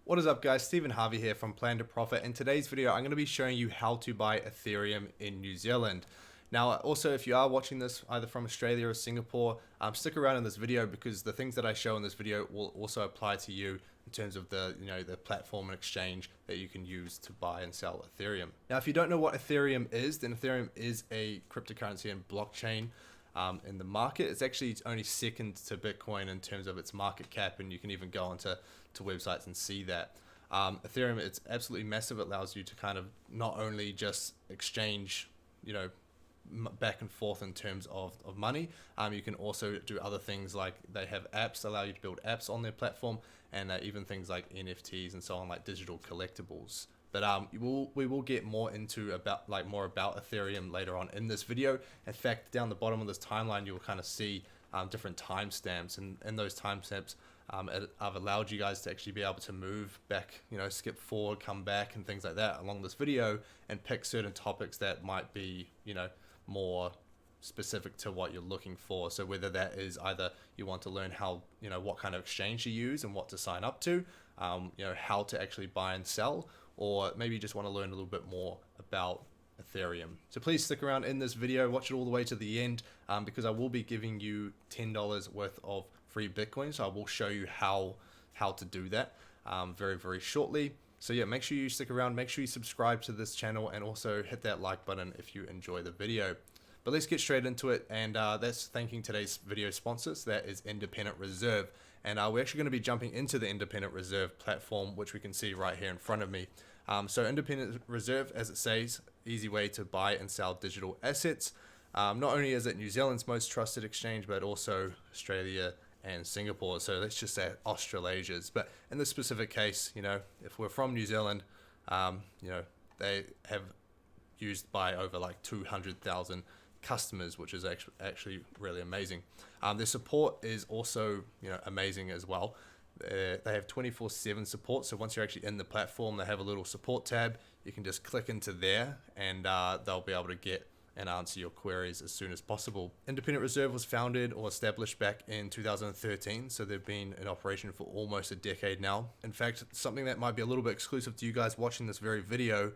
What is up guys, Stephen Harvey here from Plan to Profit. In today's video, I'm going to be showing you how to buy Ethereum in New Zealand. Now, also, if you are watching this either from Australia or Singapore, stick around in this video because the things that I show in this video will also apply to you in terms of the platform and exchange that you can use to buy and sell Ethereum. Now, if you don't know what Ethereum is, then Ethereum is a cryptocurrency and blockchain in the market. It's actually only second to Bitcoin in terms of its market cap, and you can even go onto websites and see that. Ethereum, it's absolutely massive. It allows you to kind of not only just exchange, back and forth in terms of money. You can also do other things like they have apps, allow you to build apps on their platform, and even things like NFTs and so on, like digital collectibles. But we will get more into about Ethereum later on in this video. In fact, down the bottom of this timeline, you'll kind of see different timestamps, and in those timestamps, I've allowed you guys to actually be able to move back, skip forward, come back, and things like that along this video, and pick certain topics that might be, more specific to what you're looking for. So whether that is either you want to learn how, what kind of exchange you use and what to sign up to, how to actually buy and sell, or maybe you just want to learn a little bit more about Ethereum. So please stick around in this video, watch it all the way to the end, because I will be giving you $10 worth of free Bitcoin. So I will show you how to do that very, very shortly. So yeah, make sure you stick around, make sure you subscribe to this channel, and also hit that like button if you enjoy the video. But let's get straight into it, and that's thanking today's video sponsors. That is Independent Reserve, and we're actually going to be jumping into the Independent Reserve platform, which we can see right here in front of me. So Independent Reserve, as it says, easy way to buy and sell digital assets. Not only is it New Zealand's most trusted exchange, but also Australia and Singapore. So let's just say Australasia's. But in this specific case, if we're from New Zealand, they have used by over like 200,000 customers, which is actually really amazing. Their support is also amazing as well. They have 24/7 support. So once you're actually in the platform, they have a little support tab. You can just click into there, and they'll be able to get and answer your queries as soon as possible. Independent Reserve was founded or established back in 2013, so they've been in operation for almost a decade now. In fact, something that might be a little bit exclusive to you guys watching this very video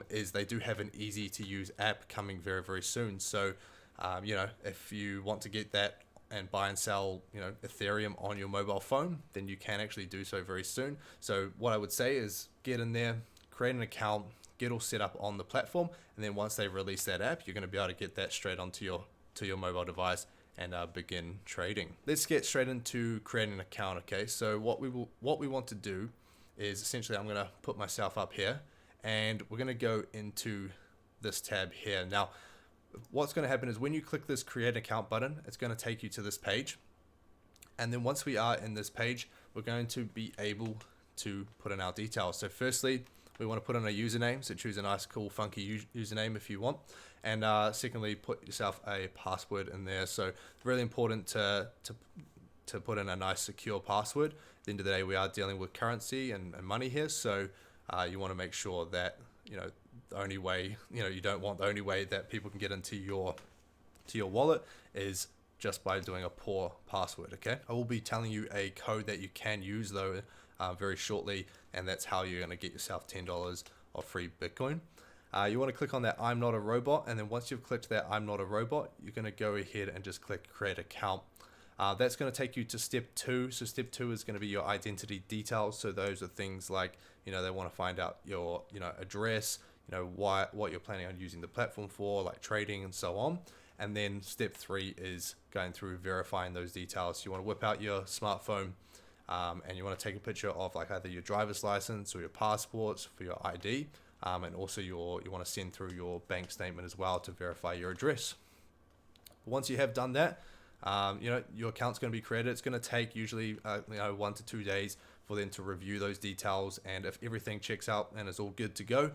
is they do have an easy to use app coming very, very soon. So, if you want to get that and buy and sell, Ethereum on your mobile phone, then you can actually do so very soon. So what I would say is get in there, create an account, get all set up on the platform, and then once they release that app, you're going to be able to get that straight onto your mobile device and begin trading. Let's get straight into creating an account. Okay, so what we want to do is essentially I'm going to put myself up here, and we're going to go into this tab here. Now, what's going to happen is when you click this create account button, it's going to take you to this page, and then once we are in this page, we're going to be able to put in our details. So firstly, we want to put in a username, so choose a nice, cool, funky username if you want. And secondly, put yourself a password in there. So really important to put in a nice, secure password. At the end of the day, we are dealing with currency and money here, so you want to make sure that the only way you don't want the only way that people can get into your wallet is just by doing a poor password. Okay, I will be telling you a code that you can use though very shortly, and that's how you're going to get yourself $10 of free Bitcoin. You want to click on that I'm not a robot, and then once you've clicked that I'm not a robot, you're going to go ahead and just click create account. That's going to take you to step 2. So step 2 is going to be your identity details. So those are things like they want to find out your address, what you're planning on using the platform for, like trading and so on. And then step 3 is going through verifying those details. You want to whip out your smartphone, and you want to take a picture of like either your driver's license or your passports for your ID, and also you want to send through your bank statement as well to verify your address. Once you have done that, your account's going to be created. It's going to take usually 1 to 2 days for them to review those details, and if everything checks out and is all good to go,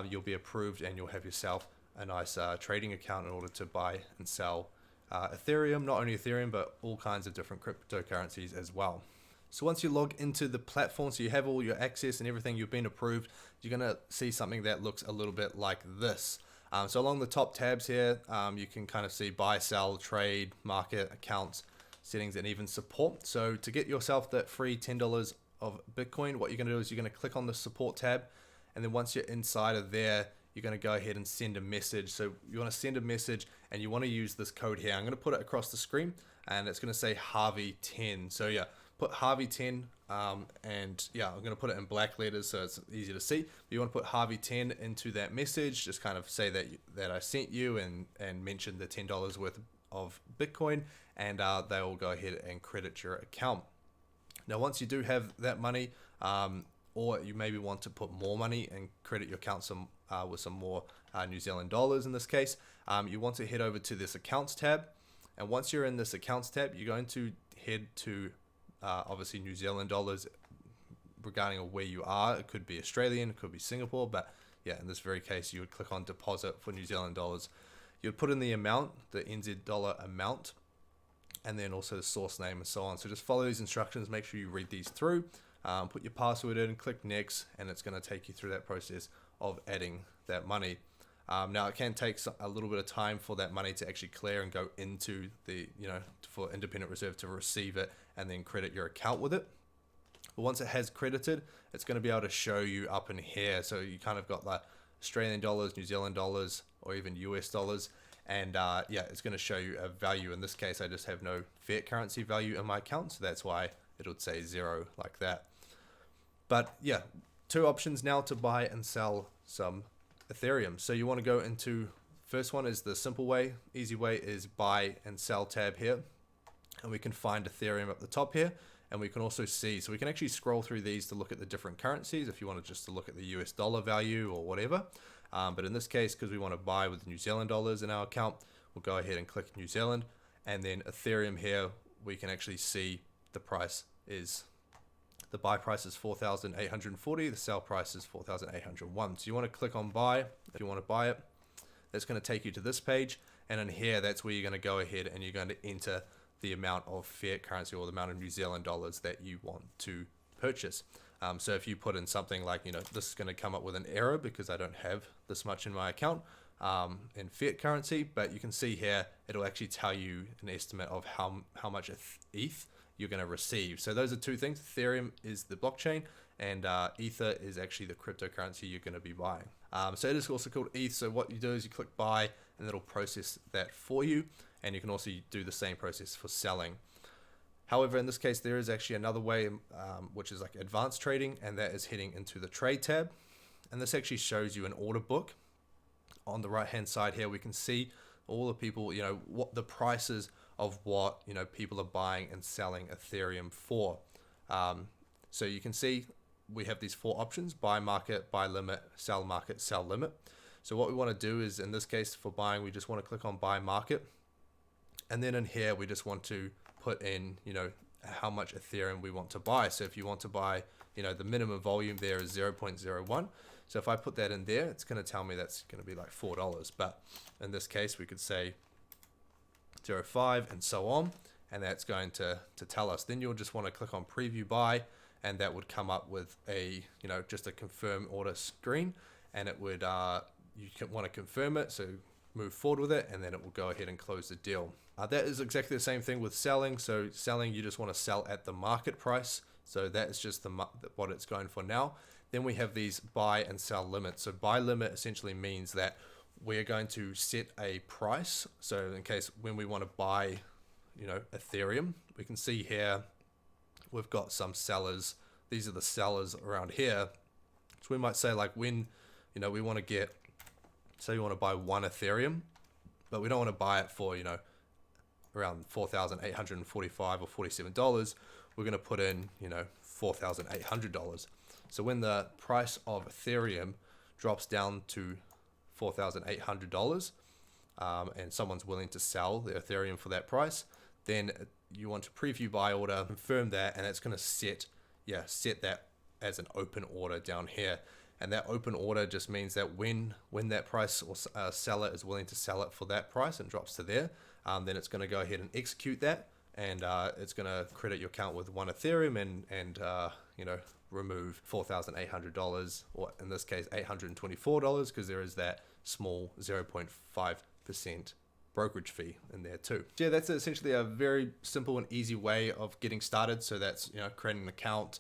you'll be approved and you'll have yourself a nice trading account in order to buy and sell Ethereum. Not only Ethereum, but all kinds of different cryptocurrencies as well. So once you log into the platform, so you have all your access and everything, you've been approved, you're going to see something that looks a little bit like this. So along the top tabs here, you can kind of see buy, sell, trade, market, accounts, settings, and even support. So to get yourself that free $10 of Bitcoin, what you're going to do is you're going to click on the support tab, and then once you're inside of there, you're going to go ahead and send a message. So you want to send a message and you want to use this code here. I'm going to put it across the screen, and it's going to say Harvey10. So yeah, put Harvey10, and yeah, I'm going to put it in black letters so it's easy to see. But you want to put Harvey10 into that message, just kind of say that I sent you, and mention the $10 worth of Bitcoin, and they will go ahead and credit your account. Now, once you do have that money, or you maybe want to put more money and credit your account with some more New Zealand dollars in this case, you want to head over to this accounts tab. And once you're in this accounts tab, you're going to head to obviously New Zealand dollars regarding where you are. It could be Australian, it could be Singapore, but yeah, in this very case, you would click on deposit for New Zealand dollars. You would put in the amount, the NZ dollar amount, and then also the source name and so on. So just follow these instructions, make sure you read these through, put your password in, click next, and it's going to take you through that process of adding that money. Now it can take a little bit of time for that money to actually clear and go into the, for Independent Reserve to receive it and then credit your account with it. But once it has credited, it's going to be able to show you up in here. So you kind of got the Australian dollars, New Zealand dollars, or even US dollars. And yeah, it's going to show you a value. In this case, I just have no fiat currency value in my account, so that's why it would say 0 like that. But yeah, two options now to buy and sell some Ethereum. So you want to go into, first one is the simple way, easy way is buy and sell tab here. And we can find Ethereum at the top here. And we can also see, so we can actually scroll through these to look at the different currencies if you wanted just to look at the US dollar value or whatever. But in this case, because we want to buy with New Zealand dollars in our account, we'll go ahead and click New Zealand. And then Ethereum here, we can actually see the price is, the buy price is 4,840, the sell price is 4,801. So you want to click on buy if you want to buy it. That's going to take you to this page. And in here, that's where you're going to go ahead and you're going to enter the amount of fiat currency or the amount of New Zealand dollars that you want to purchase. So if you put in something like, this is going to come up with an error because I don't have this much in my account in fiat currency, but you can see here, it'll actually tell you an estimate of how much ETH you're going to receive. So those are two things. Ethereum is the blockchain, and Ether is actually the cryptocurrency you're going to be buying. So it is also called ETH. So what you do is you click buy and it'll process that for you. And you can also do the same process for selling. However, in this case, there is actually another way, which is like advanced trading, and that is heading into the trade tab. And this actually shows you an order book. On the right-hand side here, we can see all the people, what the prices of what, people are buying and selling Ethereum for. So you can see we have these 4 options: buy market, buy limit, sell market, sell limit. So what we want to do is, in this case, for buying, we just want to click on buy market. And then in here, we just want to put in, how much Ethereum we want to buy. So if you want to buy, the minimum volume there is 0.01. So if I put that in there, it's going to tell me that's going to be like $4. But in this case, we could say 0.5 and so on. And that's going to tell us. Then you'll just want to click on preview buy. And that would come up with a, just a confirm order screen. And it would, you want to confirm it. So move forward with it, and then it will go ahead and close the deal. That is exactly the same thing with selling. So selling, you just want to sell at the market price. So that is just what it's going for now. Then we have these buy and sell limits. So buy limit essentially means that we're going to set a price. So in case when we want to buy, Ethereum, we can see here, we've got some sellers. These are the sellers around here. So we might say like when, we want to get, say we want to buy 1 Ethereum, but we don't want to buy it for, around $4,845 or $47. We're going to put in, $4,800. So when the price of Ethereum drops down to $4,800, and someone's willing to sell the Ethereum for that price, then you want to preview buy order, confirm that, and it's going to set that as an open order down here. And that open order just means that when that price or seller is willing to sell it for that price and drops to there, then it's going to go ahead and execute that, and it's going to credit your account with 1 Ethereum and remove $4,800, or in this case $824, because there is that small 0.5% brokerage fee in there too. Yeah, that's essentially a very simple and easy way of getting started. So that's creating an account,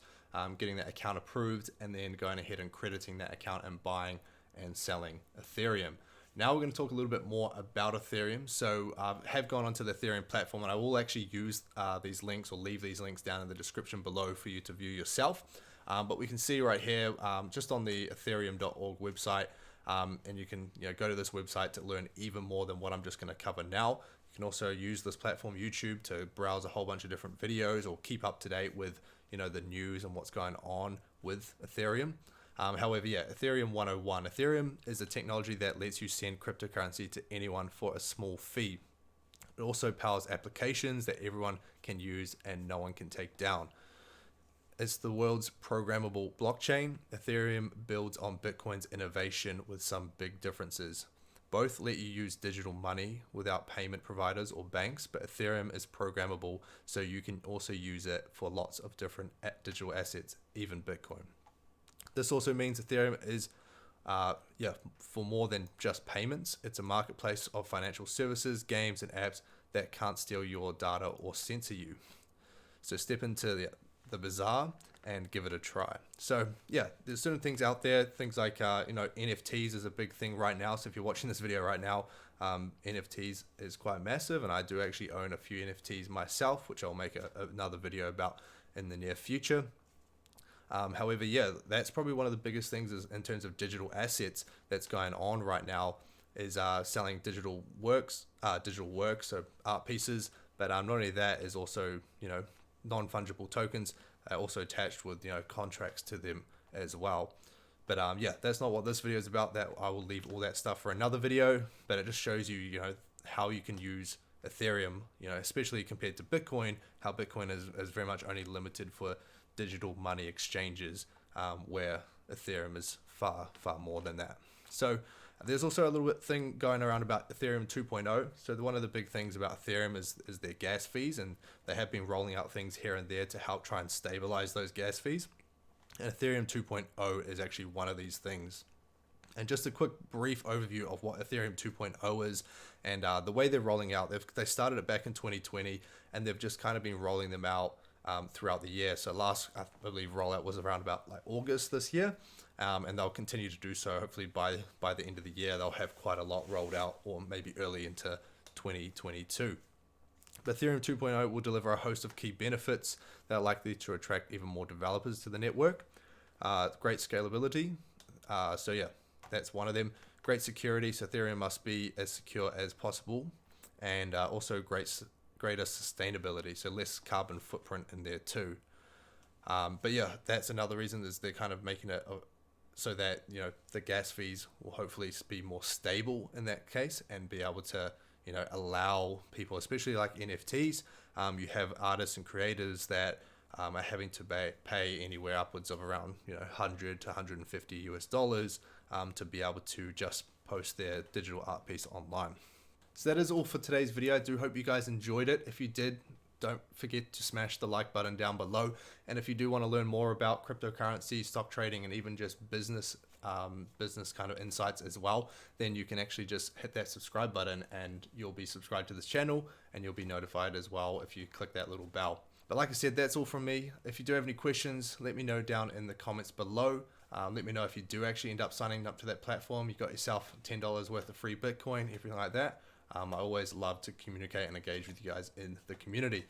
getting that account approved, and then going ahead and crediting that account and buying and selling Ethereum. Now we're going to talk a little bit more about Ethereum. So I have gone onto the Ethereum platform, and I will actually use these links or leave these links down in the description below for you to view yourself. But we can see right here, just on the ethereum.org website, and you can go to this website to learn even more than what I'm just going to cover now. You can also use this platform, YouTube, to browse a whole bunch of different videos or keep up to date with the news and what's going on with Ethereum. However, Ethereum 101. Ethereum is a technology that lets you send cryptocurrency to anyone for a small fee. It also powers applications that everyone can use and no one can take down. It's the world's programmable blockchain. Ethereum builds on Bitcoin's innovation with some big differences. Both let you use digital money without payment providers or banks, but Ethereum is programmable, so you can also use it for lots of different digital assets, even Bitcoin. This also means Ethereum is for more than just payments. It's a marketplace of financial services, games, and apps that can't steal your data or censor you. So step into the bazaar and give it a try. So there's certain things out there, things like NFTs is a big thing right now. So if you're watching this video right now, NFTs is quite massive, and I do actually own a few NFTs myself, which I'll make another video about in the near future. However, that's probably one of the biggest things is in terms of digital assets that's going on right now is selling digital works, so art pieces. But not only that, is also non-fungible tokens also attached with contracts to them as well. But that's not what this video is about. That I will leave all that stuff for another video. But it just shows you how you can use Ethereum, especially compared to Bitcoin, how Bitcoin is very much only limited for digital money exchanges, where Ethereum is far more than that. So there's also a little bit thing going around about Ethereum 2.0. So one of the big things about Ethereum is their gas fees, and they have been rolling out things here and there to help try and stabilize those gas fees. And Ethereum 2.0 is actually one of these things. And just a quick brief overview of what Ethereum 2.0 is and the way they're rolling out. They started it back in 2020, and they've just kind of been rolling them out throughout the year. So last, I believe, rollout was around about August this year, and they'll continue to do so. Hopefully by the end of the year, they'll have quite a lot rolled out, or maybe early into 2022. But Ethereum 2.0 will deliver a host of key benefits that are likely to attract even more developers to the network. Great scalability. That's one of them. Great security. So Ethereum must be as secure as possible, and also greater sustainability, so less carbon footprint in there too. That's another reason is they're kind of making it so that the gas fees will hopefully be more stable in that case, and be able to allow people, especially like NFTs. You have artists and creators that are having to pay anywhere upwards of around $100 to $150 to be able to just post their digital art piece online. So that is all for today's video. I do hope you guys enjoyed it. If you did, don't forget to smash the like button down below. And if you do want to learn more about cryptocurrency, stock trading, and even just business kind of insights as well, then you can actually just hit that subscribe button and you'll be subscribed to this channel, and you'll be notified as well if you click that little bell. But like I said, that's all from me. If you do have any questions, let me know down in the comments below. Let me know if you do actually end up signing up to that platform. You got yourself $10 worth of free Bitcoin, everything like that. I always love to communicate and engage with you guys in the community.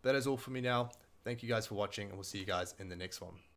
That is all for me now. Thank you guys for watching, and we'll see you guys in the next one.